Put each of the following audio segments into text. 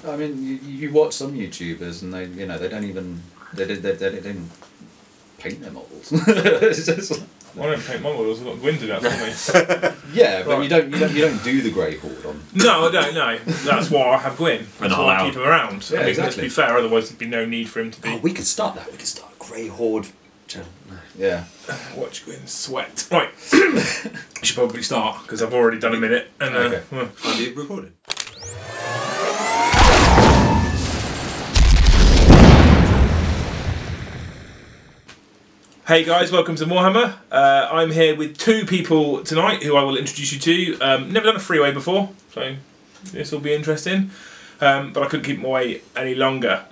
I mean, you watch some YouTubers and they don't even they didn't paint their models. It's just like, I don't paint my models. I've got Gwyn do that for me. yeah, but you don't do the grey horde on. No, I don't know. That's why I have Gwyn. That's why I keep him around. Yeah, I mean, exactly. let's be fair. Otherwise, there'd be no need for him to be. Oh, we could start that. We could start a grey horde channel. No. Yeah. Watch Gwyn sweat. Right. I should probably start because I've already done a minute. And Okay. Are you recording? Hey guys, welcome to Warhammer. I'm here with two people tonight who I will introduce you to. Never done a freeway before, so this will be interesting. But I couldn't keep them away any longer.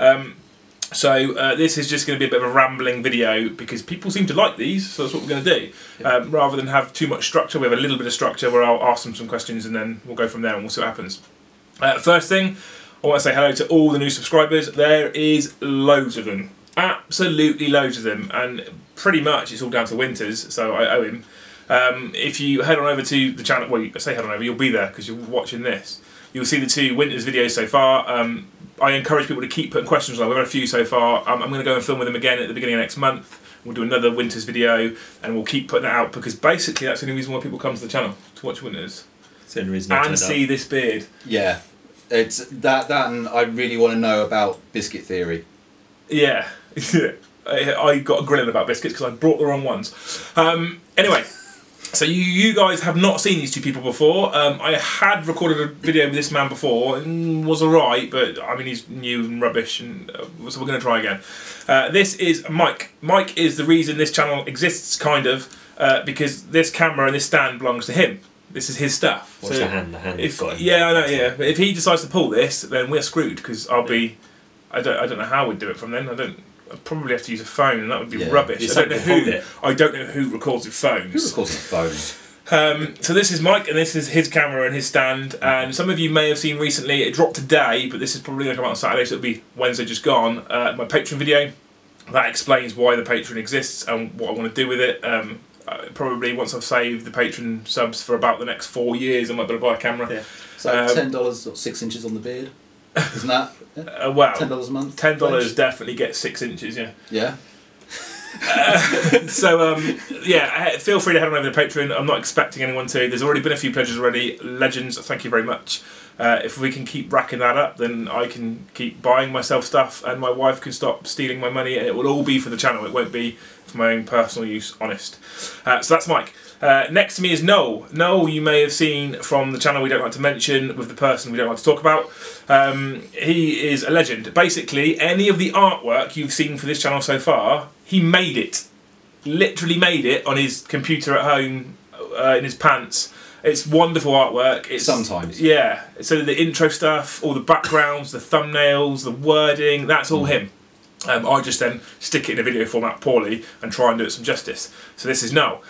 So this is just going to be a bit of a rambling video because people seem to like these, so that's what we're going to do. Rather than have too much structure, we have a little bit of structure where I'll ask them some questions and then we'll go from there and we'll see what happens. First thing, I want to say hello to all the new subscribers. There is loads of them. Absolutely loads of them, and pretty much it's all down to Winters, so I owe him. If you head on over to the channel, well, I say head on over, you'll be there because you're watching this. You'll see the two Winters videos so far. I encourage people to keep putting questions on. We've had a few so far. I'm going to go and film with them again at the beginning of next month. We'll do another Winters video, and we'll keep putting that out because basically that's the only reason why people come to the channel, to watch Winters. It's the only reason I and see this beard. Yeah. It's that and I really want to know about biscuit theory. Yeah. I got a grilling about biscuits because I brought the wrong ones. Anyway, so you guys have not seen these two people before. I had recorded a video with this man before and was alright, but I mean he's new and rubbish, and so we're going to try again. This is Mike. Mike is the reason this channel exists, kind of, because this camera and this stand belongs to him. This is his stuff. What's so the hand? The hand. Yeah, I know. Yeah, but if he decides to pull this, then we're screwed because I'll be. I don't know how we'd do it from then. I'd probably have to use a phone, and that would be rubbish. I don't know who records with phones. Who records with phones? So this is Mike, and this is his camera and his stand. And some of you may have seen recently, it dropped today, but this is probably going to come out on Saturday, so it'll be Wednesday just gone. My Patreon video that explains why the Patreon exists and what I want to do with it. Probably once I've saved the Patreon subs for about the next 4 years, I might be able to buy a camera. Yeah. So $10 or 6 inches on the beard. Isn't that? Well, $10 a month. $10 definitely gets 6 inches. Yeah. Yeah. Yeah, feel free to head on over to Patreon. I'm not expecting anyone to. There's already been a few pledges already. Legends, thank you very much. If we can keep racking that up, then I can keep buying myself stuff and my wife can stop stealing my money, and it will all be for the channel. It won't be for my own personal use, honest. So that's Mike. Next to me is Noel. Noel you may have seen from the channel we don't like to mention with the person we don't like to talk about. He is a legend. Basically, any of the artwork you've seen for this channel so far, he made it. Literally made it on his computer at home, in his pants. It's wonderful artwork. It's, sometimes. Yeah. So the intro stuff, all the backgrounds, the thumbnails, the wording, that's all him. I just then stick it in a video format poorly and try and do it some justice. So this is Noel.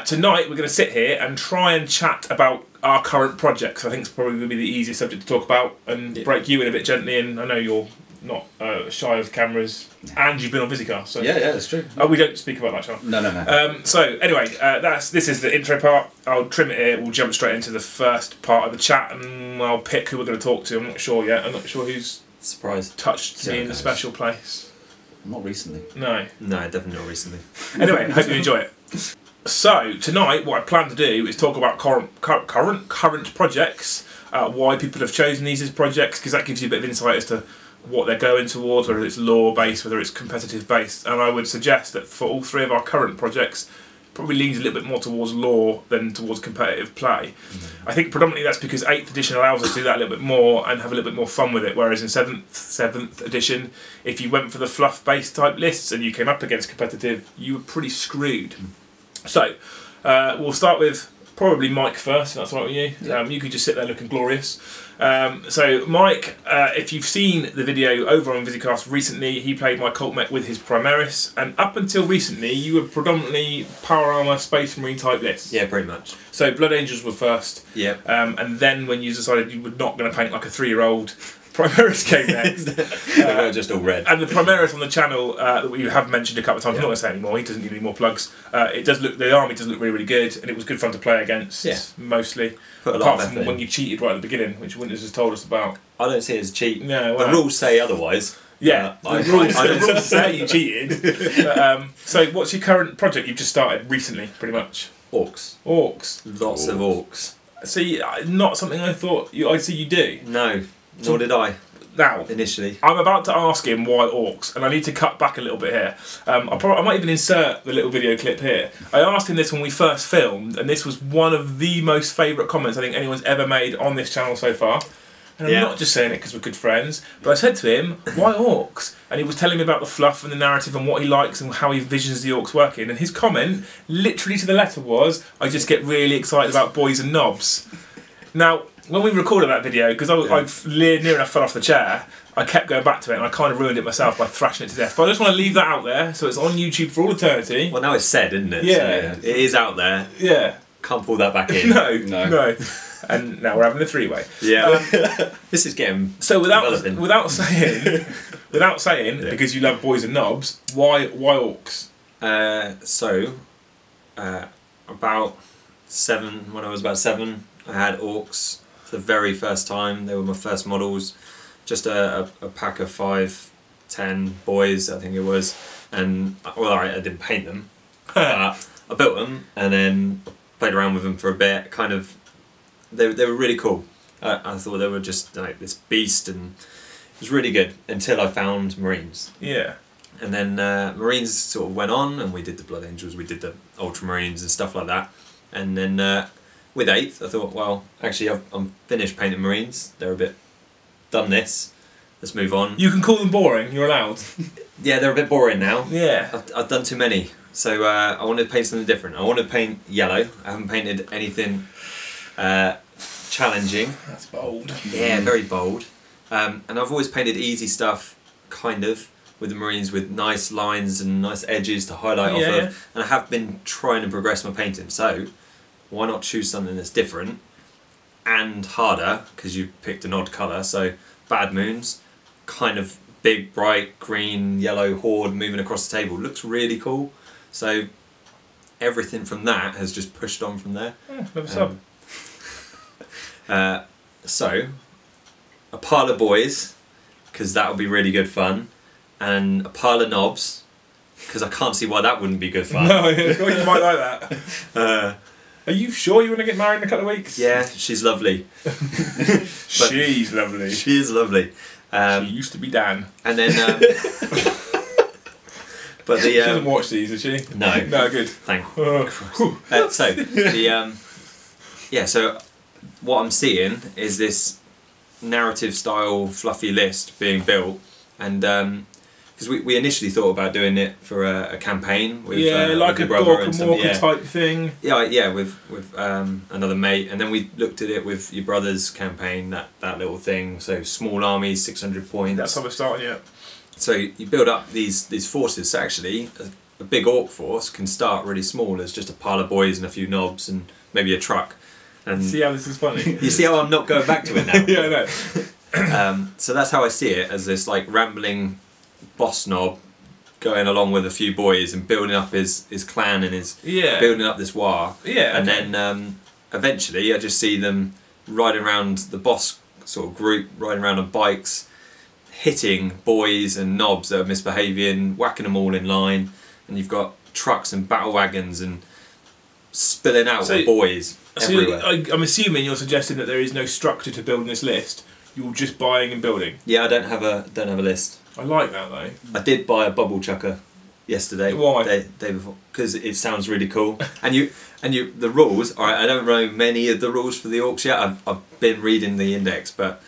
Tonight we're going to sit here and try and chat about our current projects. I think it's probably going to be the easiest subject to talk about and break you in a bit gently. And I know you're not shy of cameras, and you've been on Visicast. So. Yeah, that's true. Oh, we don't speak about that, shall we? No. So anyway, this is the intro part. I'll trim it here. We'll jump straight into the first part of the chat, and I'll pick who we're going to talk to. I'm not sure yet. I'm not sure who's touched me in a special place. Not recently. No, definitely not recently. Anyway, hope you enjoy it. So tonight, what I plan to do is talk about current projects, why people have chosen these as projects, because that gives you a bit of insight as to what they're going towards, whether it's lore based, whether it's competitive based. And I would suggest that for all three of our current projects, probably leans a little bit more towards lore than towards competitive play. I think predominantly that's because 8th edition allows us to do that a little bit more and have a little bit more fun with it, whereas in 7th edition, if you went for the fluff based type lists and you came up against competitive, you were pretty screwed. So we'll start with probably Mike first, if that's all right with you. Yeah. You could just sit there looking glorious. So Mike, if you've seen the video over on Visicast recently, he played my cult mech with his Primaris, and up until recently you were predominantly Power Armour, Space Marine type lists. Yeah, pretty much. So Blood Angels were first. Yeah. And then when you decided you were not going to paint like a 3-year-old Primaris came next. They were just all red. And the Primaris on the channel that we have mentioned a couple of times, I'm not going to say anymore, he doesn't need any more plugs. It does look, the army does look really, really good, and it was good fun to play against, mostly. Put a lot Apart of effort from in. when you cheated right at the beginning, which Winters has told us about. I don't see it as cheat. No, The rules say otherwise. Yeah, I the don't rules say you cheated. But, so what's your current project you've just started recently, pretty much? Orcs. Orcs. Lots of orcs. See, not something I thought I'd see you do. No, nor did I Now, initially. I'm about to ask him why orcs, and I need to cut back a little bit here. I might even insert the little video clip here. I asked him this when we first filmed, and this was one of the most favourite comments I think anyone's ever made on this channel so far. And I'm not just saying it because we're good friends, but I said to him, why orcs? And he was telling me about the fluff and the narrative and what he likes and how he envisions the orcs working. And his comment, literally to the letter, was, I just get really excited about boys and knobs. Now, when we recorded that video, because I near enough fell off the chair, I kept going back to it and I kind of ruined it myself by thrashing it to death. But I just want to leave that out there, so it's on YouTube for all eternity. Well, now it's said, isn't it? Yeah. So it is out there. Yeah. Can't pull that back in. No. And now we're having a three-way. Yeah. This is getting So developing. without saying, because you love boys and knobs, why orcs? About 7, when I was about 7, I had orcs for the very first time. They were my first models. Just a pack of 5, 10 boys, I think it was. And, well, I didn't paint them. I built them and then played around with them for a bit. Kind of, they were really cool. I thought they were just like this beast, and it was really good until I found Marines. Yeah. And then Marines sort of went on, and we did the Blood Angels, we did the Ultramarines and stuff like that. And then with 8th, I thought, well, actually I'm finished painting Marines. They're a bit done this. Let's move on. You can call them boring. You're allowed. Yeah, they're a bit boring now. Yeah. I've done too many. So I wanted to paint something different. I wanted to paint yellow. I haven't painted anything challenging. That's bold. Yeah, very bold. And I've always painted easy stuff, kind of, with the Marines, with nice lines and nice edges to highlight off of. And I have been trying to progress my painting. So why not choose something that's different and harder, because you picked an odd colour. So Bad Moons, kind of big, bright, green, yellow horde moving across the table. Looks really cool. So everything from that has just pushed on from there. Never sub. So a pile of boys, because that would be really good fun, and a pile of knobs, because I can't see why that wouldn't be good fun. No, you might like that. Are you sure you want to get married in a couple of weeks? Yeah, she's lovely. She's lovely. She is lovely. She used to be Dan. And then, but the She doesn't watch these, does she? no, No, good. thank. Oh. So the so what I'm seeing is this narrative style fluffy list being built, and because we initially thought about doing it for a campaign with like with a your brother Gork and and some, Walker type thing. with another mate, and then we looked at it with your brother's campaign, that little thing. So small armies, 600 points. That's how we're starting, yeah. So you build up these forces. So actually, a big orc force can start really small as just a pile of boys and a few knobs and maybe a truck. And See how this is funny? you see how I'm not going back to it now? Yeah, I know. So that's how I see it, as this like rambling boss knob going along with a few boys and building up his clan and his building up this war. Yeah. And then eventually I just see them riding around, the boss sort of group riding around on bikes, hitting boys and knobs that are misbehaving, whacking them all in line, and you've got trucks and battle wagons and spilling out of boys everywhere. I'm assuming you're suggesting that there is no structure to building this list. You're just buying and building. Yeah, I don't have a list. I like that though. I did buy a bubble chucker yesterday. Why? Day before, because it sounds really cool. and the rules. All right, I don't know many of the rules for the orcs yet. I've been reading the index, but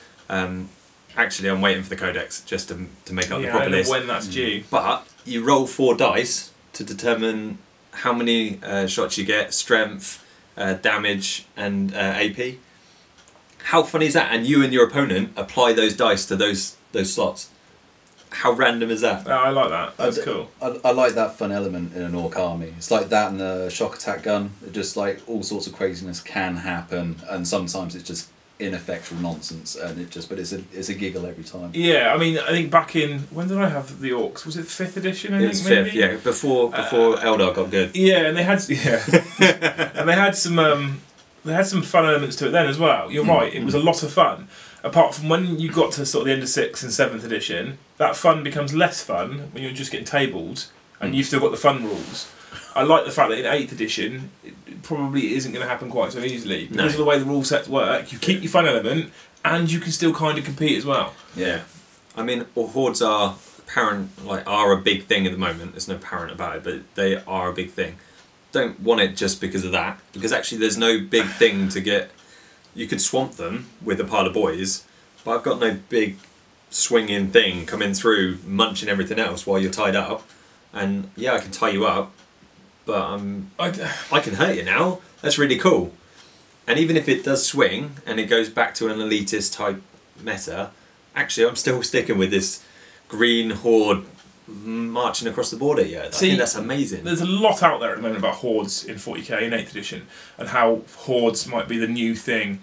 actually I'm waiting for the codex just to make up the proper list. When that's due. But you roll 4 dice to determine how many shots you get, strength, damage, and AP. How funny is that? And you and your opponent apply those dice to those slots. How random is that? Oh, I like that. That's cool. I like that fun element in an orc army. It's like that and the shock attack gun. Just like all sorts of craziness can happen, and sometimes it's just ineffectual nonsense, and but it's a giggle every time. Yeah, I mean, I think back in, when did I have the Orcs? Was it 5th edition? I It think was maybe? 5th, yeah, before Eldar got good. Yeah, and they had and they had some fun elements to it then as well. You're right, it was a lot of fun. Apart from when you got to sort of the end of 6th and 7th edition, that fun becomes less fun when you're just getting tabled and you've still got the fun rules. I like the fact that in 8th edition, it probably isn't going to happen quite so easily. Because of the way the rule sets work, you keep your fun element and you can still kind of compete as well. Yeah. I mean, hordes are a big thing at the moment. There's no apparent about it, but they are a big thing. Don't want it just because of that, because actually there's no big thing to get. You could swamp them with a pile of boys, but I've got no big swinging thing coming through, munching everything else while you're tied up. And yeah, I can tie you up, but I can hurt you now. That's really cool. And even if it does swing and it goes back to an elitist type meta, actually I'm still sticking with this green horde marching across the border. Yeah, I think that's amazing. There's a lot out there at the moment about hordes in 40k in 8th edition and how hordes might be the new thing.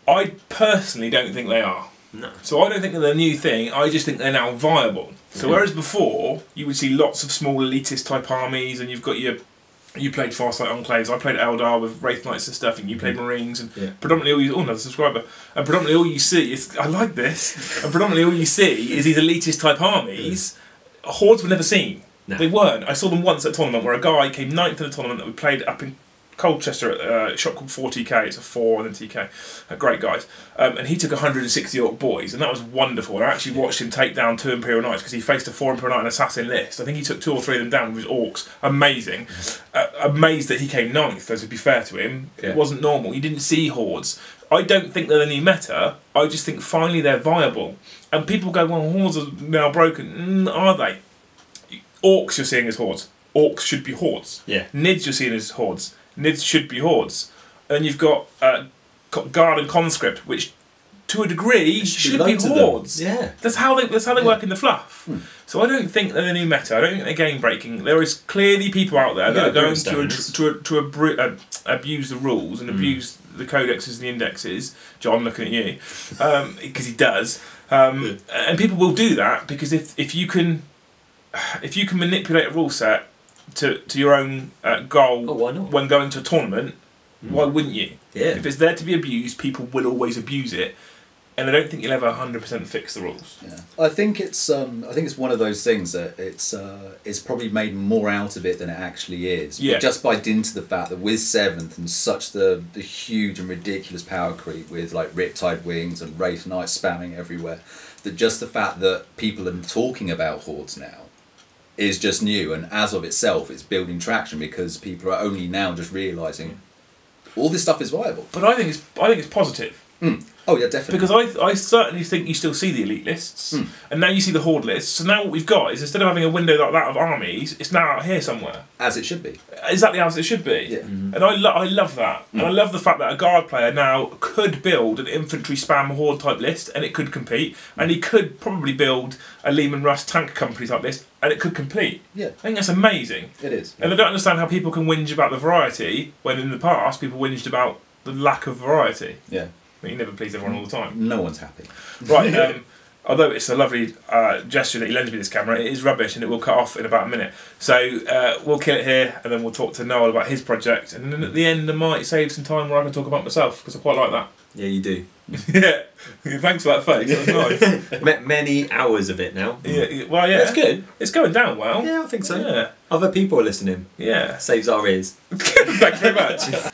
I personally don't think they are. No. So I don't think they're the new thing, I just think they're now viable. So whereas before you would see lots of small elitist type armies and you've got you played Farsight Enclaves, I played Eldar with Wraith Knights and stuff, and you played Marines, and predominantly all you... Oh, another subscriber. And predominantly all you see is... I like this. And predominantly all you see is these elitist type armies. Hordes were never seen. No. They weren't. I saw them once at a tournament where a guy came 9th in a tournament that we played up in Colchester at a shop called 4TK. It's a 4 and then TK. Great guys. And he took 160 Orc boys, and that was wonderful. And I actually watched him take down 2 Imperial Knights because he faced a 4 Imperial Knight and Assassin list. I think he took 2 or 3 of them down with his Orcs. Amazing. Amazed that he came 9th, as to be fair to him. Yeah. It wasn't normal. You didn't see hordes. I don't think they're the new meta. I just think finally they're viable. And people go, well, hordes are now broken. Are they? Orcs you're seeing as hordes. Orcs should be hordes. Yeah. Nids you're seeing as hordes. Nids should be hordes. And then you've got Guard and Conscript, which to a degree should be hordes. Yeah. That's how they work in the fluff. So I don't think they're the new meta. I don't think they're game breaking. There is clearly people out there that are going to abuse the rules and abuse the codexes and the indexes. John, looking at you, because he does. And people will do that because if you can manipulate a rule set to your own goal when going to a tournament, why wouldn't you? Yeah. If it's there to be abused, people will always abuse it, and I don't think you'll ever 100% fix the rules. Yeah. I think it's one of those things that it's probably made more out of it than it actually is. Yeah. Just by dint of the fact that with 7th and such the huge and ridiculous power creep with like Riptide Wings and Wraith Knights spamming everywhere, that just the fact that people are talking about hordes now is just new, and as of itself it's building traction because people are only now just realising all this stuff is viable. But I think it's positive. Oh yeah, definitely. Because I certainly think you still see the elite lists, and now you see the horde lists. So now what we've got is, instead of having a window like that of armies, it's now out here somewhere. As it should be. Exactly as it should be. Yeah. And I love that. And I love the fact that a guard player now could build an infantry spam horde type list, and it could compete. And he could probably build a Lehman Russ tank company type list, and it could compete. Yeah. I think that's amazing. It is. And I don't understand how people can whinge about the variety when in the past people whinged about the lack of variety. Yeah. You never please everyone all the time. No one's happy. Right, although it's a lovely gesture that he lends me this camera, it is rubbish and it will cut off in about a minute. So we'll kill it here and then we'll talk to Noel about his project. And then at the end I might save some time where I can talk about myself, because I quite like that. Yeah, you do. Yeah, thanks for that face, that was nice. Many hours of it now. Yeah, well, yeah. That's good. It's going down well. Yeah, I think so. Yeah. Other people are listening. Yeah. Saves our ears. Thanks very much.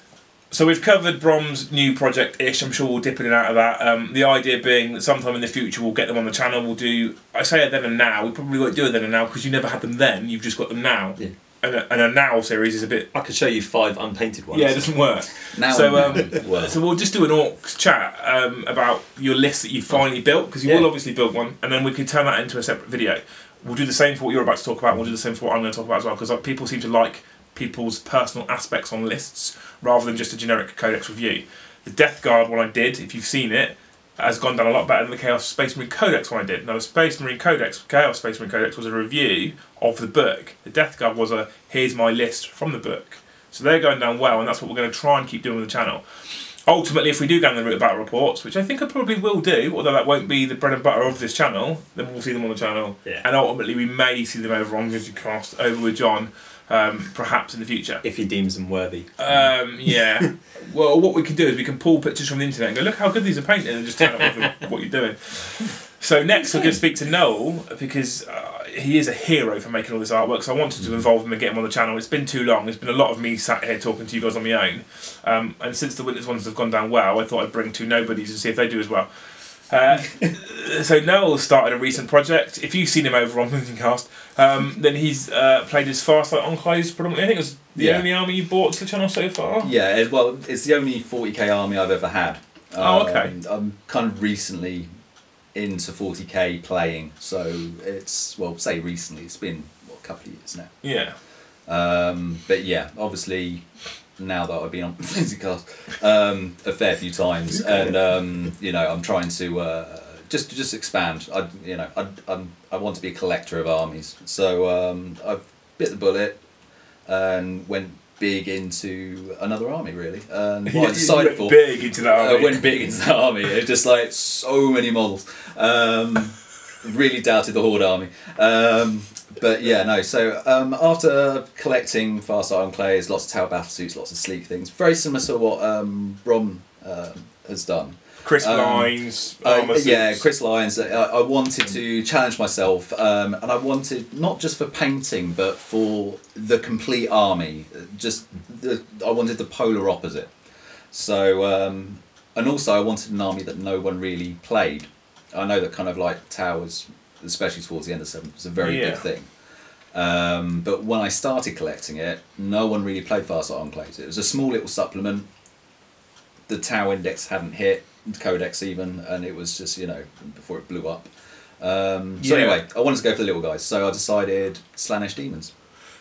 So we've covered Brom's new project-ish. I'm sure we'll dip in and out of that. The idea being that sometime in the future we'll get them on the channel. We'll do... I say a then and now. We probably won't do a then and now because you never had them then. You've just got them now. Yeah. And a now series is a bit... I could show you 5 unpainted ones. Yeah, it doesn't work. Now so we'll just do an Orcs chat about your list that you've finally built, because you will obviously build one, and then we could turn that into a separate video. We'll do the same for what you're about to talk about, and we'll do the same for what I'm going to talk about as well, because people seem to like people's personal aspects on lists rather than just a generic codex review. The Death Guard one I did, if you've seen it, has gone down a lot better than the Chaos Space Marine Codex one I did. Now the Space Marine Codex, Chaos Space Marine Codex, was a review of the book. The Death Guard was a here's my list from the book. So they're going down well, and that's what we're going to try and keep doing with the channel. ultimately, if we do go down the route of battle reports, which I think I probably will do, although that won't be the bread and butter of this channel, then we'll see them on the channel. Yeah. And ultimately, we may see them over on Cast over with John, perhaps in the future. If he deems them worthy. Yeah. Well, what we can do is we can pull pictures from the internet and go, look how good these are painted, and just tell them what you're doing. So next we're going to speak to Noel, because he is a hero for making all this artwork, so I wanted to involve him and get him on the channel. It's been too long. There's been a lot of me sat here talking to you guys on my own. And since the Winters ones have gone down well, I thought I'd bring two nobodies and see if they do as well. So Noel started a recent project. If you've seen him over on Cast, then he's played his Farsight Enclaves predominantly. I think it was the only army you brought to the channel so far. Yeah, it's the only 40k army I've ever had. Okay. I'm kind of recently into 40k playing, so it's, well, say recently, it's been a couple of years now. Yeah. But yeah, obviously now that I've been on Cast a fair few times, and I'm trying to just expand. I want to be a collector of armies, so I've bit the bullet and went big into another army, really. And what I decided for, big into that army. I went big into that army. It was just like so many models. Really doubted the Horde army. But yeah, no. So after collecting Farsight Enclaves, lots of Tower battle suits, lots of sleek things, very similar to what Rom has done. Chris Lines, armor suits. Yeah, Chris Lines. I wanted to challenge myself, and I wanted not just for painting, but for the complete army. I wanted the polar opposite. So, and also I wanted an army that no one really played. I know that kind of like Towers, especially towards the end of 7th, was a very big thing. But when I started collecting it, no one really played Farsight Enclaves. It was a small little supplement. The Tower index hadn't hit, Codex even, and it was just, before it blew up. So anyway, I wanted to go for the little guys, so I decided Slaanesh Demons.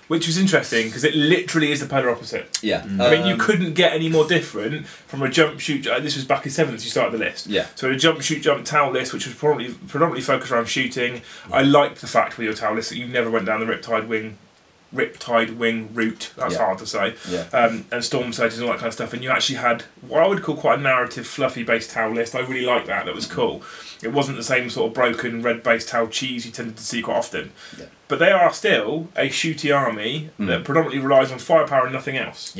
Which was interesting, because it literally is the polar opposite. Yeah. I mean, you couldn't get any more different from a jump, shoot... this was back in 7th, you started the list. Yeah. So a jump, shoot, jump Tau list, which was predominantly focused around shooting. I liked the fact with your Tau list that you never went down the Riptide Wing route, that's hard to say, and Storm Surges and all that kind of stuff, and you actually had what I would call quite a narrative, fluffy based Tau list. I really liked that was cool. It wasn't the same sort of broken red based Tau cheese you tended to see quite often, but they are still a shooty army that predominantly relies on firepower and nothing else.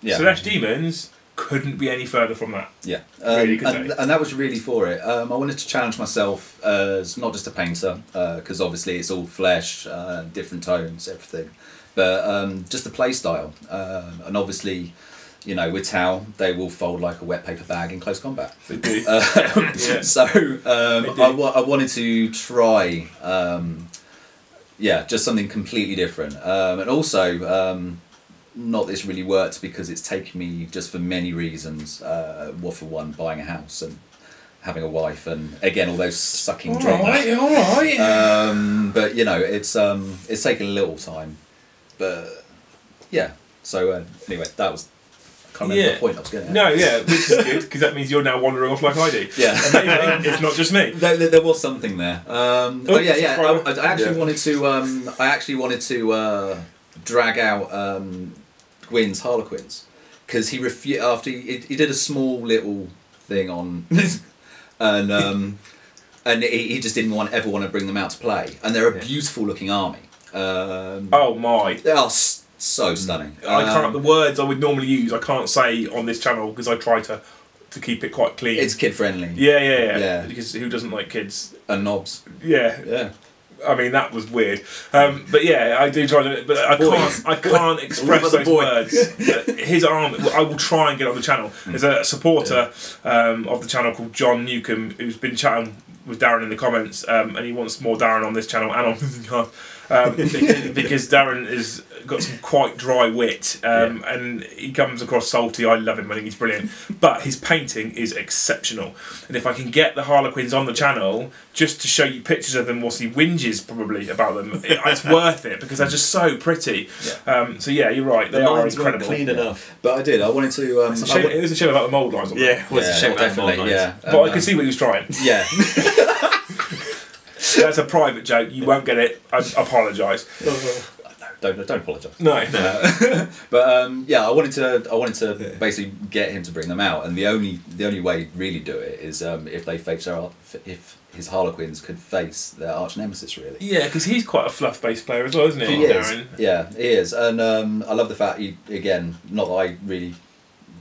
Slaanesh Demons couldn't be any further from that. Really and that was really for it. I wanted to challenge myself as not just a painter, because obviously it's all flesh, different tones, everything, but just the play style. And obviously, with Tau, they will fold like a wet paper bag in close combat. They do. So I wanted to try, just something completely different. And also, not this really worked because it's taken me just for many reasons. For one, buying a house and having a wife, and again all those sucking dramas. All right. But it's taken a little time. But yeah. So anyway, that was kind of the point I was getting at. No, which is good because that means you're now wandering off like I do. Yeah. Amazing. It's not just me. There was something there. I actually wanted to drag out Gwyn's Harlequins, because he refused after he did a small little thing on and he just didn't ever want to bring them out to play, and they're a beautiful looking army. They are so stunning. I can't, the words I would normally use I can't say on this channel because I try to keep it quite clean. It's kid friendly. Yeah. Because who doesn't like kids and knobs? Yeah. I mean, that was weird, but yeah, I do try to. But I can't express those words. His arm. I will try and get on the channel. There's a supporter of the channel called John Newcomb who's been chatting with Darren in the comments, and he wants more Darren on this channel and on because Darren has got some quite dry wit, and he comes across salty. I love him. I think he's brilliant, but his painting is exceptional. And if I can get the Harlequins on the channel just to show you pictures of them, we'll see whinges probably about them. It's worth it because they're just so pretty. So yeah, you're right. They are incredible. Clean enough. But I did. I wanted to. It was a shame about the mould lines. It was a shame about the mould lines. But I could see what he was trying. Yeah. That's a private joke. You won't get it. I apologise. Don't apologise. No. But yeah, I wanted to basically get him to bring them out, and the only way to really do it is if his Harlequins could face their arch nemesis, really. Yeah, because he's quite a fluff-based player as well, isn't he? He is. Darren? Yeah, he is, and I love the fact not that I really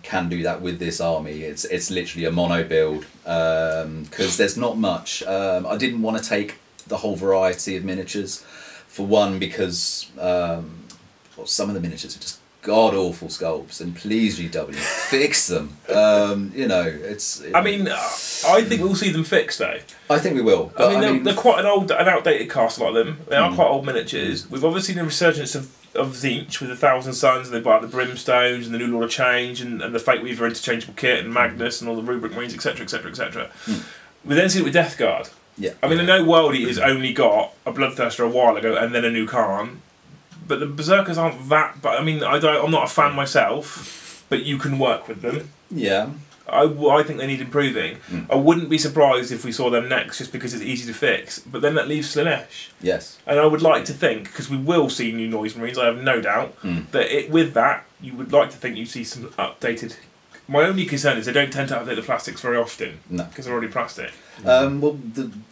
can do that with this army. It's literally a mono build because there's not much. I didn't want to take the whole variety of miniatures. For one, because some of the miniatures are just god awful sculpts, and please GW fix them. It's. I mean, I think we'll see them fixed though. I think we will. But I mean, they're quite an outdated cast, a lot of them. They are quite old miniatures. We've obviously seen the resurgence of Tzeentch with the Thousand Suns, and they've got the Brimstones and the New Lord of Change and the Fate Weaver interchangeable kit and Magnus and all the Rubric Marines, etc., etc., etc. We then see it with Death Guard. Yeah. I mean, I know Wild Eaters only got a Bloodthirster a while ago and then a new Khan, but the Berserkers aren't that. But I mean, I'm not a fan myself, but you can work with them. Yeah. I think they need improving. I wouldn't be surprised if we saw them next, just because it's easy to fix. But then that leaves Slaanesh. Yes. And I would like to think, because we will see new Noise Marines, I have no doubt, that with that, you would like to think you see some updated. My only concern is they don't tend to update the plastics very often. No. Because they're already plastic. Well,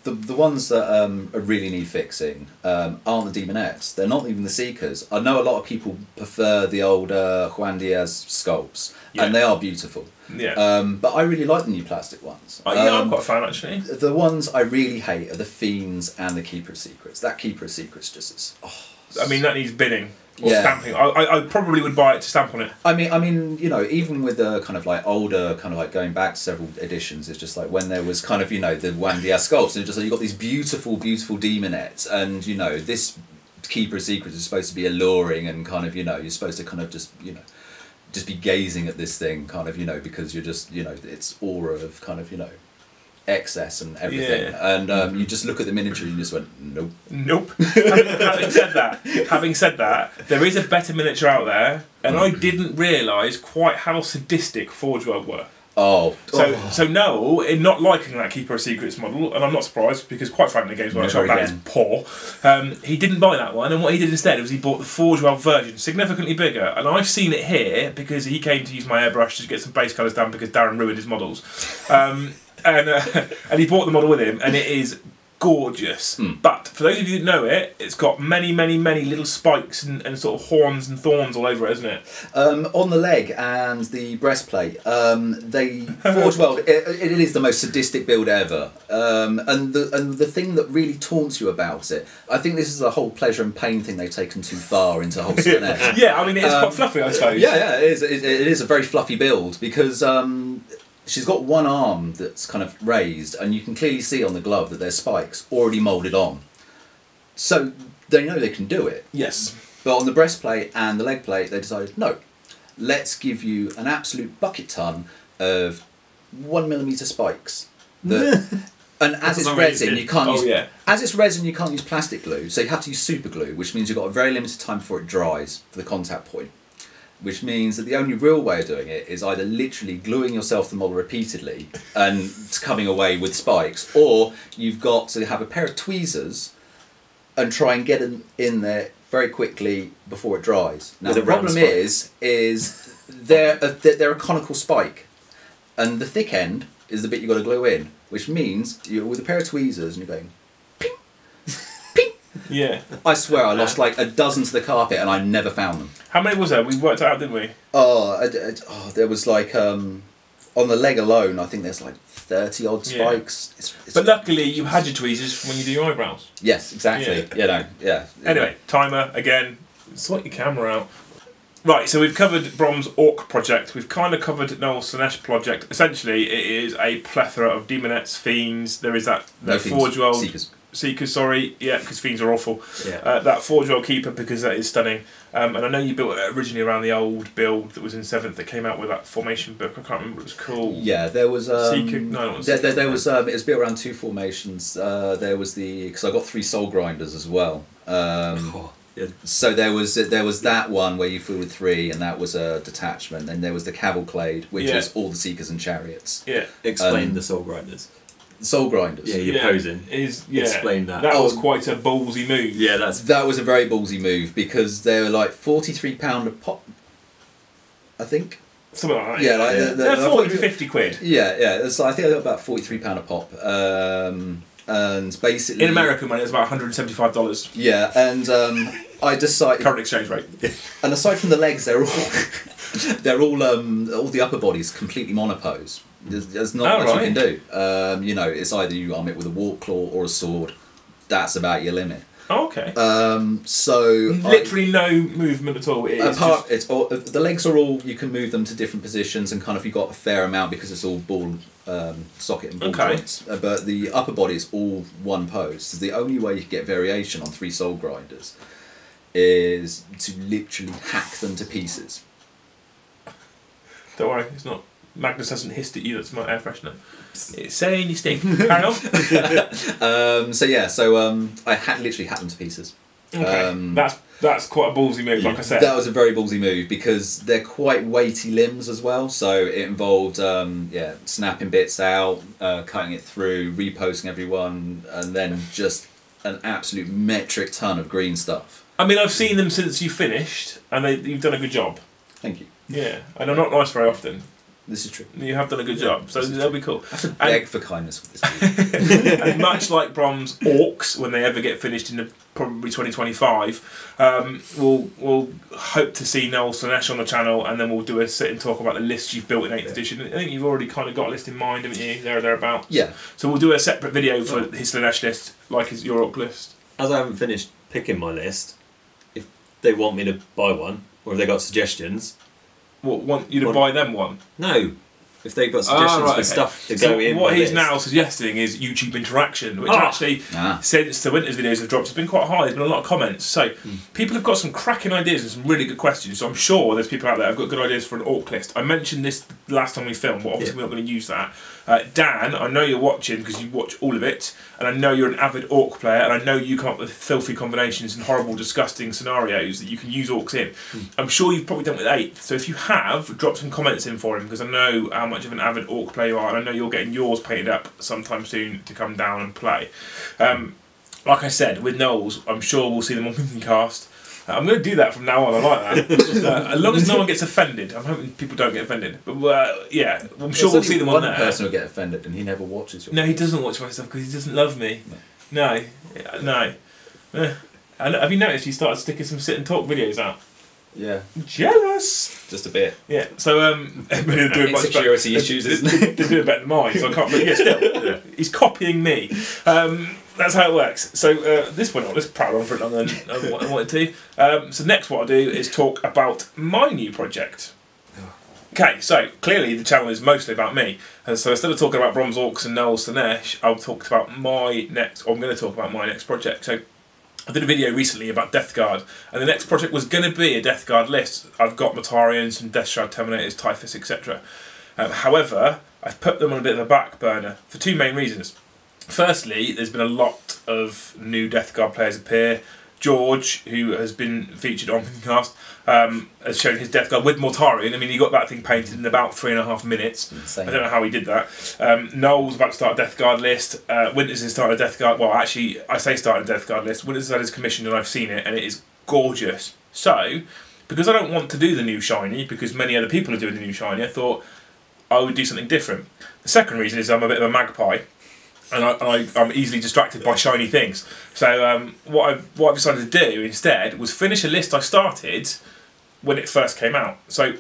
the ones that really need fixing aren't the Demonettes. They're not even the Seekers. I know a lot of people prefer the old Juan Diaz sculpts, and they are beautiful. Yeah. But I really like the new plastic ones. I'm quite a fan, actually. The ones I really hate are the Fiends and the Keeper of Secrets. That Keeper of Secrets just is... I mean, that needs binning. Or stamping. I probably would buy it to stamp on it. I mean, even with the kind of like older, kind of like going back to several editions, it's just like when there was kind of, the Juan Diaz sculpts, and it's just like you've got these beautiful, beautiful demonettes, and, this Keeper of Secrets is supposed to be alluring, and kind of, you're supposed to kind of just be gazing at this thing, kind of, because you're just, its aura of kind of, excess and everything, and you just look at the miniature and you just went nope. having said that, there is a better miniature out there, and I didn't realise quite how sadistic Forge World were. So Noel, in not liking that Keeper of Secrets model, and I'm not surprised because quite frankly the Games Workshop that is poor, he didn't buy that one, and what he did instead was he bought the Forge World version, significantly bigger, and I've seen it here because he came to use my airbrush to get some base colours done because Darren ruined his models. And he brought the model with him, and it is gorgeous. But for those of you that know it, it's got many, many, many little spikes and sort of horns and thorns all over it, isn't it? On the leg and the breastplate, Forge World, it is the most sadistic build ever. And the thing that really taunts you about it, I think this is a whole pleasure and pain thing they've taken too far into whole Slaanesh. Yeah, I mean it is quite fluffy, I suppose. Yeah, it is. It is a very fluffy build because. She's got one arm that's kind of raised, and you can clearly see on the glove that there's spikes already moulded on. So they know they can do it. Yes. But on the breastplate and the leg plate, they decided, no, let's give you an absolute bucket ton of 1mm spikes. And as it's resin, you can't use. As it's resin, you can't use plastic glue, so you have to use super glue, which means you've got a very limited time before it dries for the contact point. Which means that the only real way of doing it is either literally gluing yourself to the model repeatedly and coming away with spikes, or you've got to have a pair of tweezers and try and get them in there very quickly before it dries. Now the problem is they're a conical spike, and the thick end is the bit you've got to glue in, which means you're with a pair of tweezers and you're going ping, ping. Yeah. I swear I lost like a dozen to the carpet and I never found them. How many was there? We worked it out, didn't we? There was like on the leg alone, I think there's like 30 odd spikes. It's but luckily you had your tweezers when you do your eyebrows. Yes, exactly. Yeah. Anyway, timer again. Sort your camera out. Right, so we've covered Brom's Orc project. We've kind of covered Noel's Slaanesh project. Essentially, it is a plethora of demonettes, fiends. There is that Forge World Seekers, sorry, because Fiends are awful. Yeah. That Forge World Keeper, because that is stunning. And I know you built it originally around the old build that was in 7th that came out with that formation book. I can't remember what it was called. Yeah, there was... Seeker, no, there was... it was built around 2 formations. There was the... Because I got 3 Soul Grinders as well. So there was that one where you fielded 3, and that was a detachment. Then there was the Cavalcade, which is all the Seekers and Chariots. Yeah. Explain the Soul Grinders. Soul grinders. Yeah, you're posing. Explain that. That was quite a ballsy move. Yeah, that was a very ballsy move because they were like £43 a pop, I think. Something like that. Yeah, like they're 40 to 50 quid. Yeah. So I think I got about £43 a pop. And basically in American money, it's about $175. Yeah, and I decided current exchange rate. And aside from the legs, they're all the upper body's completely monopose. There's not much you can do. You know, it's either you arm it with a warp claw or a sword. That's about your limit. Oh, okay. So literally no movement at all. It's all, the legs are all, you can move them to different positions, and kind of you've got a fair amount because it's all ball socket and ball joints. But the upper body is all one pose. So the only way you can get variation on 3 soul grinders is to literally hack them to pieces. Don't worry, it's not. Magnus hasn't hissed at you. That's my air freshener. It's saying you stink. Carry on. I literally hacked them to pieces. Okay, that's quite a ballsy move, like I said. That was a very ballsy move because they're quite weighty limbs as well. So it involved snapping bits out, cutting it through, reposting everyone, and then just an absolute metric ton of green stuff. I mean, I've seen them since you finished, and you've done a good job. Thank you. Yeah, and I'm not nice very often. This is true. You have done a good job, so that'll be cool. I have to beg for kindness with this game. And much like Brom's Orcs, when they ever get finished in probably 2025, we'll hope to see Noel Slanesh on the channel, and then we'll do a sit and talk about the list you've built in 8th edition. I think you've already kind of got a list in mind, haven't you? There or thereabouts. Yeah. So we'll do a separate video for his Slanesh list, like your Orc list. As I haven't finished picking my list, if they want me to buy one, or if they got suggestions. What, want you to buy them one? No. If they've got suggestions for stuff to go in. What he's now suggesting is YouTube interaction, which actually, since the Winter's videos have dropped, has been quite high. There's been a lot of comments. So people have got some cracking ideas and some really good questions. So I'm sure there's people out there who've got good ideas for an Orc list. I mentioned this last time we filmed, but obviously we're not going to use that. Dan, I know you're watching because you watch all of it, and I know you're an avid Orc player, and I know you come up with filthy combinations and horrible, disgusting scenarios that you can use Orcs in. I'm sure you've probably done with 8th, so if you have, drop some comments in for him, because I know how much of an avid Orc player you are, and I know you're getting yours painted up sometime soon to come down and play. Like I said, with Knowles, I'm sure we'll see them on Cast. I'm going to do that from now on. I like that. As long as no one gets offended. I'm hoping people don't get offended. But yeah, I'm sure we'll see them on there. One person will get offended, and he never watches your. No, he doesn't watch my stuff because he doesn't love me. No. And have you noticed he started sticking some sit and talk videos out? Yeah. Jealous. Just a bit. Yeah. So they're doing much better. Insecurity issues, isn't it? They're doing better than mine, so I can't. But yeah, still, he's copying me. That's how it works. So this went on. Let's prattle on for it longer than I wanted to. So next, what I'll do is talk about my new project. Okay, so clearly the channel is mostly about me. So instead of talking about Brom's Orcs and Noel Slanesh, I'm going to talk about my next project. So I did a video recently about Death Guard, and the next project was going to be a Death Guard list. I've got Mortarions, some Death Shroud Terminators, Typhus, etc. However, I've put them on a bit of a back burner for 2 main reasons. Firstly, there's been a lot of new Death Guard players appear. George, who has been featured on Cast, has shown his Death Guard with Mortarion. I mean, he got that thing painted in about 3.5 minutes. Insane. I don't know how he did that. Noel's about to start a Death Guard list. Winters has started a Death Guard. Well, actually, I say started a Death Guard list. Winters has had his commission, and I've seen it, and it is gorgeous. So, because I don't want to do the new shiny, because many other people are doing the new shiny, I thought I would do something different. The second reason is I'm a bit of a magpie. And I'm easily distracted by shiny things. So what I've decided to do instead was finish a list I started when it first came out. So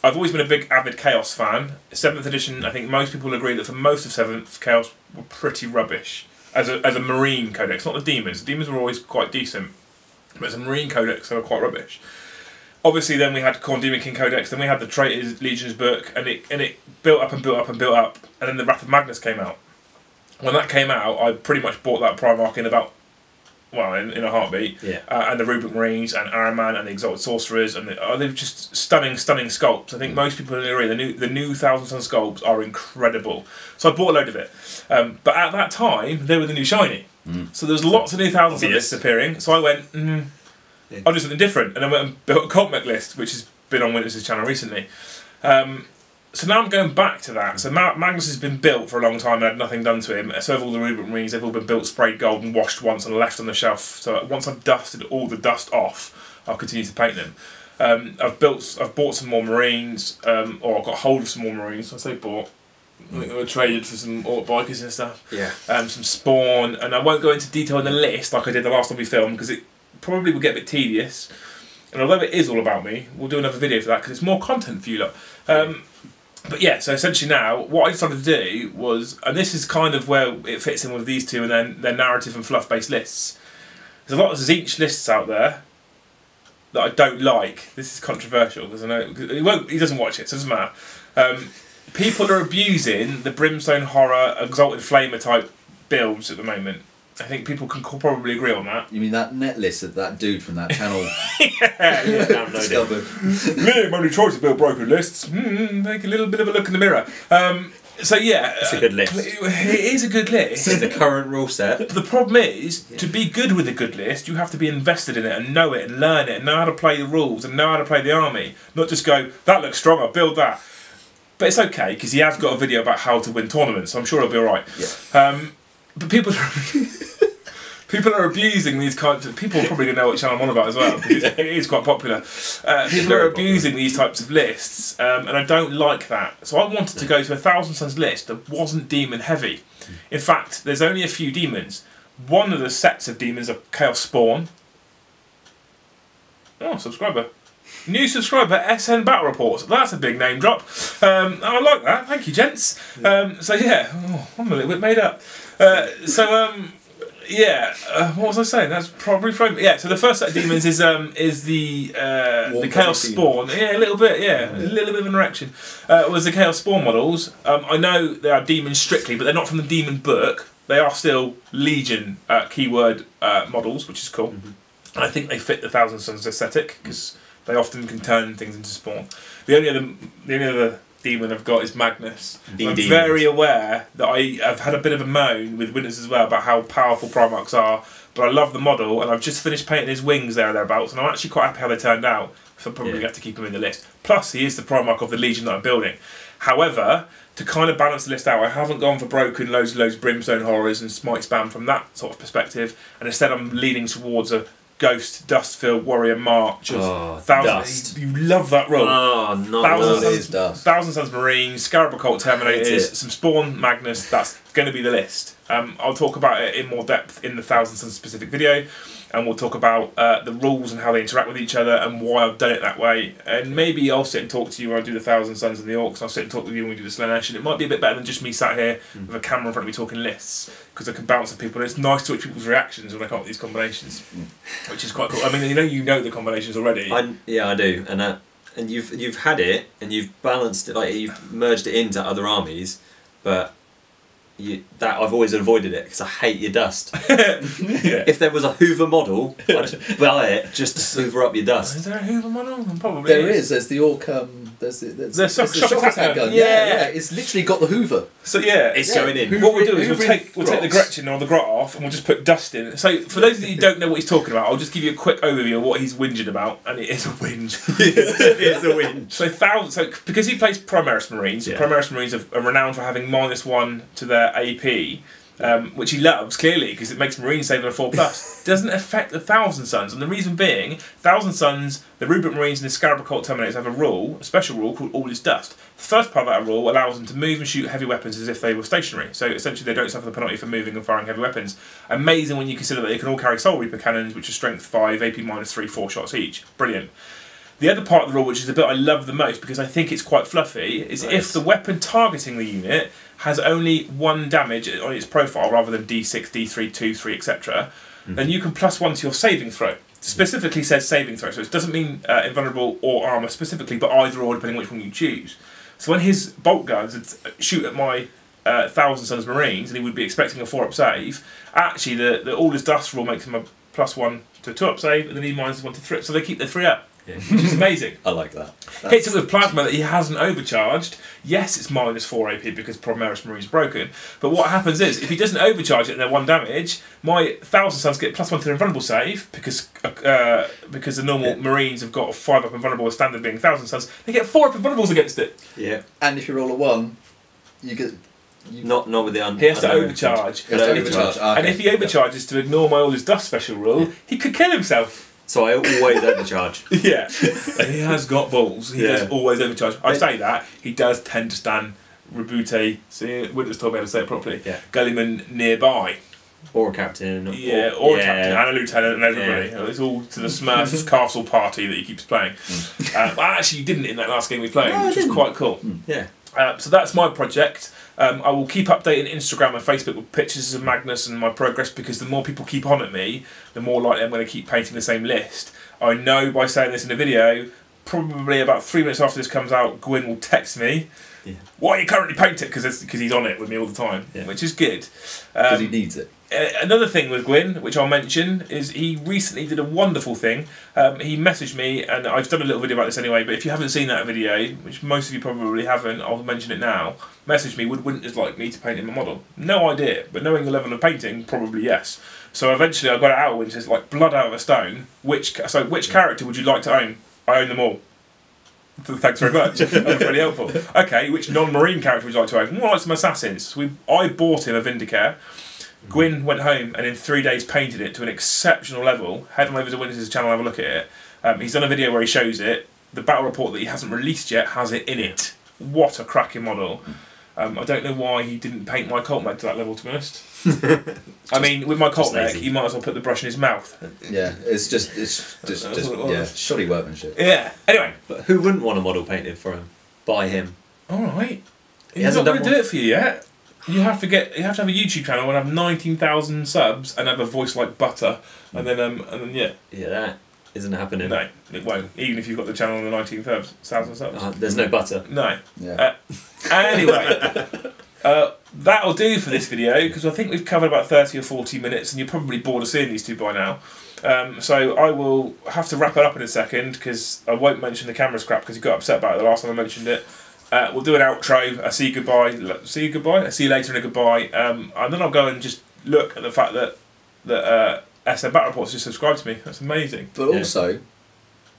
I've always been a big avid Chaos fan. 7th edition, I think most people will agree that for most of 7th, Chaos were pretty rubbish. As a Marine Codex, not the Demons. The Demons were always quite decent. But as a Marine Codex, they were quite rubbish. Obviously then we had Khorne Demon King Codex, then we had the Traitors Legions book, and it built up and built up and built up, and then the Wrath of Magnus came out. When that came out, I pretty much bought that Primarch in about, well, in a heartbeat. Yeah. And the Rubric Marines, and Araman, and the Exalted Sorcerers, and they're just stunning sculpts. I think most people agree the new 1,000 Sun sculpts are incredible. So I bought a load of it. But at that time, they were the new shiny. So there was lots of new 1,000 Sun lists appearing. So I went, I'll do something different. And I went and built a cult mech list, which has been on Winters' channel recently. So now I'm going back to that. So Magnus has been built for a long time and had nothing done to him. So have all the Rubik Marines. They've all been built, sprayed gold and washed once and left on the shelf. So once I've dusted all the dust off, I'll continue to paint them. I've bought some more Marines, or I've got hold of some more Marines. I say bought. I think they were traded for some bikers and stuff. Yeah. Some spawn, and I won't go into detail in the list like I did the last time we filmed because it probably will get a bit tedious. And although it is all about me, we'll do another video for that because it's more content for you lot. But yeah, so essentially now, what I decided to do was, and this is kind of where it fits in with these two and then their narrative and fluff-based lists. There's a lot of Zinch lists out there that I don't like. This is controversial because I know he doesn't watch it, so it doesn't matter. People are abusing the Brimstone Horror Exalted Flamer type builds at the moment. I think people can probably agree on that. You mean that net list that that dude from that channel discovered? Liam only tries to build broken lists. Take a little bit of a look in the mirror. So yeah, it's a good list. It is a good list. It's the current rule set. But the problem is, to be good with a good list, you have to be invested in it and know it and learn it and know how to play the rules and know how to play the army. Not just go, that looks strong, I'll build that. But it's okay because he has got a video about how to win tournaments, so I'm sure he'll be alright. Yeah. But people are abusing these kinds of... People are probably going to know what channel I'm on about as well, because it is quite popular. People are abusing these types of lists, and I don't like that. So I wanted to go to a Thousand Suns list that wasn't demon heavy. In fact, there's only a few demons. One of the sets of demons are Chaos Spawn. Oh, subscriber. New subscriber, SN Battle Reports. That's a big name drop. I like that. Thank you, gents. So yeah, I'm a little bit made up. Yeah. What was I saying? That's probably yeah. So the first set of demons is the Chaos Spawn. Yeah, a little bit. Yeah, a little bit of an erection. Was the Chaos Spawn models? I know they are demons strictly, but they're not from the demon book. They are still Legion keyword models, which is cool. And I think they fit the Thousand Suns aesthetic because they often can turn things into spawn. The only other demon I've got is Magnus. I'm very aware that I have had a bit of a moan with Winters as well about how powerful Primarchs are, but I love the model and I've just finished painting his wings there or thereabouts and I'm actually quite happy how they turned out, so I'll probably have to keep him in the list. Plus he is the Primarch of the Legion that I'm building. However, to kind of balance the list out, I haven't gone for broken loads and loads of Brimstone Horrors and Smite Spam from that sort of perspective, and instead I'm leaning towards a Ghost, Dust-filled Warrior March of Dust. You love that role. Oh, not Thousand Suns Marines, Scarab Occult Terminators, some Spawn Magnus. That's going to be the list. I'll talk about it in more depth in the Thousand Suns specific video, and we'll talk about the rules and how they interact with each other and why I've done it that way. And maybe I'll sit and talk to you when I do the Thousand Suns and the Orcs. I'll sit and talk with you when we do the Slaanesh, and it might be a bit better than just me sat here with a camera in front of me talking lists, because I can bounce at people. And it's nice to watch people's reactions when I come up with these combinations, which is quite cool. I mean, you know the combinations already. Yeah, I do, and you've had it and you've balanced it, like you've merged it into other armies, but. That I've always avoided it because I hate your dust. If there was a Hoover model, I'd buy it just to hoover up your dust. Is there a Hoover model? Probably there is. There's the Orc. There's the shock attack gun. Yeah. It's literally got the Hoover. So yeah, it's going in. What we'll do is we'll take the Gretchen or the Grot off, and we'll just put dust in. So for those of you who don't know what he's talking about, I'll just give you a quick overview of what he's whinging about, and it is a whinge. It is a whinge. So because he plays Primaris Marines, Primaris Marines are renowned for having -1 to their AP. Which he loves, clearly, because it makes Marine saving a 4+. Doesn't affect the Thousand Suns, and the reason being, Thousand Suns, the Rubik Marines and the Scarab Occult Terminators have a special rule called All is Dust. The first part of that rule allows them to move and shoot heavy weapons as if they were stationary, so essentially they don't suffer the penalty for moving and firing heavy weapons. Amazing when you consider that they can all carry Soul Reaper cannons, which are strength 5, AP -3, 4 shots each. Brilliant. The other part of the rule, which is the bit I love the most because I think it's quite fluffy, is if the weapon targeting the unit has only 1 damage on its profile rather than D6, D3, 2, 3, etc., then you can +1 to your saving throw. Specifically says saving throw, so it doesn't mean invulnerable or armour specifically, but either or depending which one you choose. So when his bolt guns shoot at my Thousand Suns Marines and he would be expecting a 4-up save, actually the All is Dust rule makes him a +1 to a 2-up save, and then he -1 to 3-up, so they keep their 3-up. which is amazing. I like that. Hits it with plasma that he hasn't overcharged. Yes, it's -4 AP because Primaris Marine's broken. But what happens is, if he doesn't overcharge it and they're 1 damage, my 1000 Suns get +1 to their invulnerable save because the normal Marines have got 5 up invulnerable, standard being 1000 Suns. They get 4 up invulnerables against it. Yeah. And if you roll a 1, you get. Not with the He has to overcharge. And if he overcharges to ignore my all his dust special rule, he could kill himself. So I always overcharge. Yeah, he has got balls. He does always overcharge. I say that he does tend to stand Rebute. See, Winter's told me how to say it properly. Yeah. Gullyman nearby. Or a captain. Or a captain and a lieutenant and everybody. Yeah. It's all to the Smurfs Castle party that he keeps playing. Well, actually, you didn't in that last game we played, which was quite cool. Yeah. So that's my project. I will keep updating Instagram and Facebook with pictures of Magnus and my progress, because the more people keep on at me, the more likely I'm going to keep painting the same list. I know by saying this in a video, probably about 3 minutes after this comes out, Gwyn will text me, why are you currently painting? Because he's on it with me all the time, which is good. Because he needs it. Another thing with Gwyn, which I'll mention, is he recently did a wonderful thing. He messaged me, and I've done a little video about this anyway, but if you haven't seen that video, which most of you probably haven't, I'll mention it now. Message me, would Winters like me to paint him a model? No idea, but knowing the level of painting, probably yes. So eventually I got it out of Winters, like blood out of a stone. Which character would you like to own? I own them all. Thanks very much. That was really helpful. Okay, which non-marine character would you like to own? More like some assassins. So I bought him a Vindicare. Gwyn went home and in 3 days painted it to an exceptional level. Head on over to Winters' channel and have a look at it. He's done a video where he shows it. The battle report that he hasn't released yet has it in it. What a cracking model. I don't know why he didn't paint my cult mech to that level, to be honest. I mean, with my cult mech, he might as well put the brush in his mouth. Yeah, it's just shoddy workmanship. Yeah. Anyway. But who wouldn't want a model painted for him? By him. Alright. He's not going to do it for you yet. You have to have a YouTube channel and have 19,000 subs and have a voice like butter, and then yeah. Yeah, that isn't happening. No, it won't. Even if you've got the channel on the 19,000 subs. There's no butter. No. Yeah. Anyway, that'll do for this video, because I think we've covered about 30 or 40 minutes, and you're probably bored of seeing these two by now. So I will have to wrap it up in a second, because I won't mention the camera scrap because you got upset about it the last time I mentioned it. We'll do an outro, a see you goodbye, a see you later and a goodbye, and then I'll go and just look at the fact that SM Battle Reports just subscribed to me. That's amazing. But also,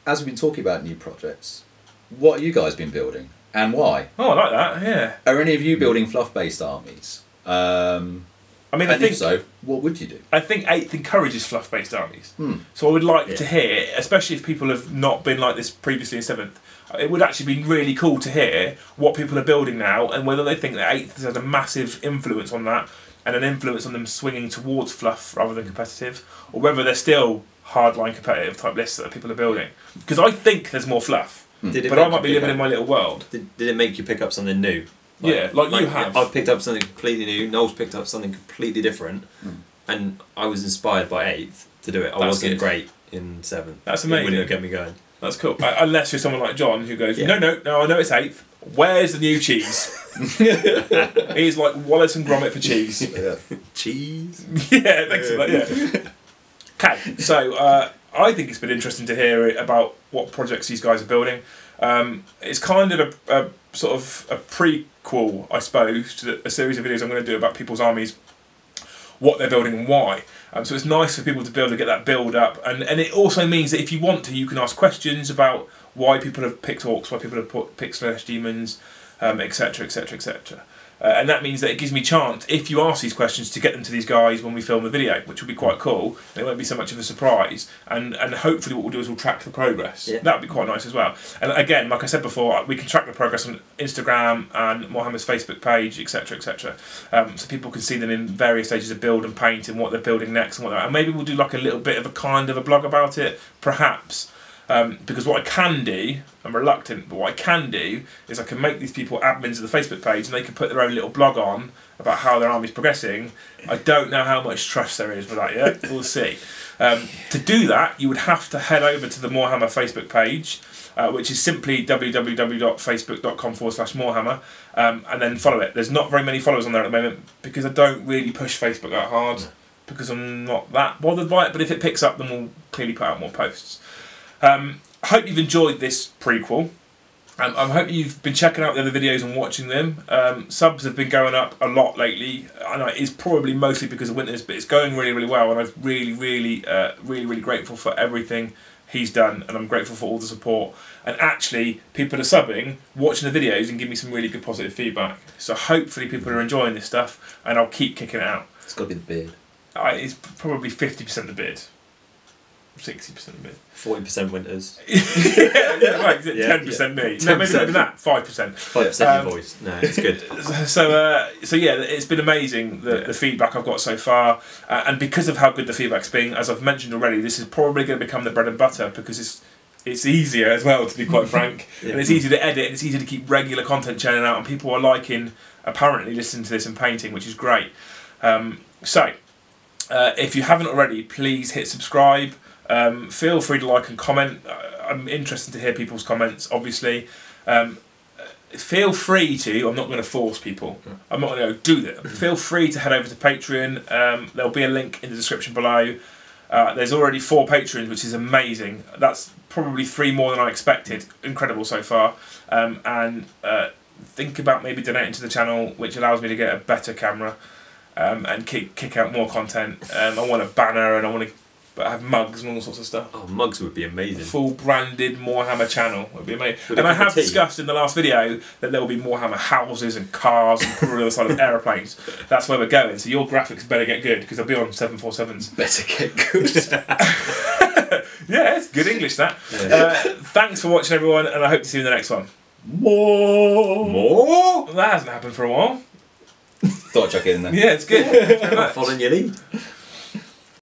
as we've been talking about new projects, what have you guys been building and why? Oh, I like that. Yeah. Are any of you building fluff-based armies? I mean, I think if so, what would you do? I think 8th encourages fluff-based armies. So I would like to hear, especially if people have not been like this previously in 7th, it would actually be really cool to hear what people are building now and whether they think that 8th has had a massive influence on that and an influence on them swinging towards fluff rather than competitive, or whether they're still hardline competitive type lists that people are building. Because I think there's more fluff, but I might be living in my little world. Did it make you pick up something new? Like you have. I've picked up something completely new. Noel's picked up something completely different, and I was inspired by 8th to do it. I wasn't great in 7th. That's amazing. It wouldn't get me going. That's cool. Unless you're someone like John who goes, no, I know it's 8th. Where's the new cheese? He's like Wallace and Gromit for cheese. Cheese? Yeah, thanks for that, yeah. Okay, so I think it's been interesting to hear about what projects these guys are building. It's kind of a sort of a prequel, I suppose, to a series of videos I'm going to do about people's armies, what they're building and why. So it's nice for people to be able to get that build up, and it also means that if you want to, you can ask questions about why people have picked orcs, why people have picked slash demons, etc, etc, etc. And that means that it gives me a chance, if you ask these questions, to get them to these guys when we film the video, which will be quite cool. And it won't be so much of a surprise. And hopefully what we'll do is we'll track the progress. Yeah. That would be quite nice as well. And again, like I said before, we can track the progress on Instagram and Mohamed's Facebook page, etc, etc. So people can see them in various stages of build and paint and what they're building next and what they're... And maybe we'll do like a little bit of a kind of a blog about it, perhaps. Because what I can do, I'm reluctant, but what I can do is I can make these people admins of the Facebook page and they can put their own little blog on about how their army's progressing. I don't know how much trust there is with that yet, we'll see. To do that, you would have to head over to the Moorhammer Facebook page, which is simply www.facebook.com/Moorhammer, and then follow it. There's not very many followers on there at the moment because I don't really push Facebook that hard because I'm not that bothered by it, but if it picks up then we'll clearly put out more posts. I hope you've enjoyed this prequel. I hope you've been checking out the other videos and watching them. Subs have been going up a lot lately. I know it's probably mostly because of Winters, but it's going really, really well, and I'm really grateful for everything he's done, and I'm grateful for all the support. And actually, people are subbing, watching the videos, and giving me some really good positive feedback. So hopefully people are enjoying this stuff, and I'll keep kicking it out. It's got to be the beard. It's probably 50% the beard. 60% of it. 40% Winters. Yeah, right. 10% me. No, maybe that. 5%. 5% your voice. No, it's good. So yeah, it's been amazing the feedback I've got so far, and because of how good the feedback's been, as I've mentioned already, this is probably going to become the bread and butter because it's easier as well, to be quite frank, and it's easy to edit, and it's easy to keep regular content churning out, and people are apparently listening to this and painting, which is great. If you haven't already, please hit subscribe. Feel free to like and comment. I'm interested to hear people's comments, obviously. Feel free to, I'm not going to force people, I'm not going to go do that. Feel free to head over to Patreon. There'll be a link in the description below. There's already 4 patrons, which is amazing. That's probably 3 more than I expected. Incredible so far. Think about maybe donating to the channel, which allows me to get a better camera and kick out more content. I want a banner, and I want to have mugs and all sorts of stuff. Oh, mugs would be amazing. Full branded Moorhammer channel would be amazing. And I have discussed in the last video that there will be Moorhammer houses and cars and probably the other side of aeroplanes. That's where we're going. So your graphics better get good, because they'll be on 747s. Better get good. Yeah, it's good English, that. Yeah. Thanks for watching, everyone, and I hope to see you in the next one. More? That hasn't happened for a while. Thought I'd chuck it in there. Yeah, it's good. Following your lead.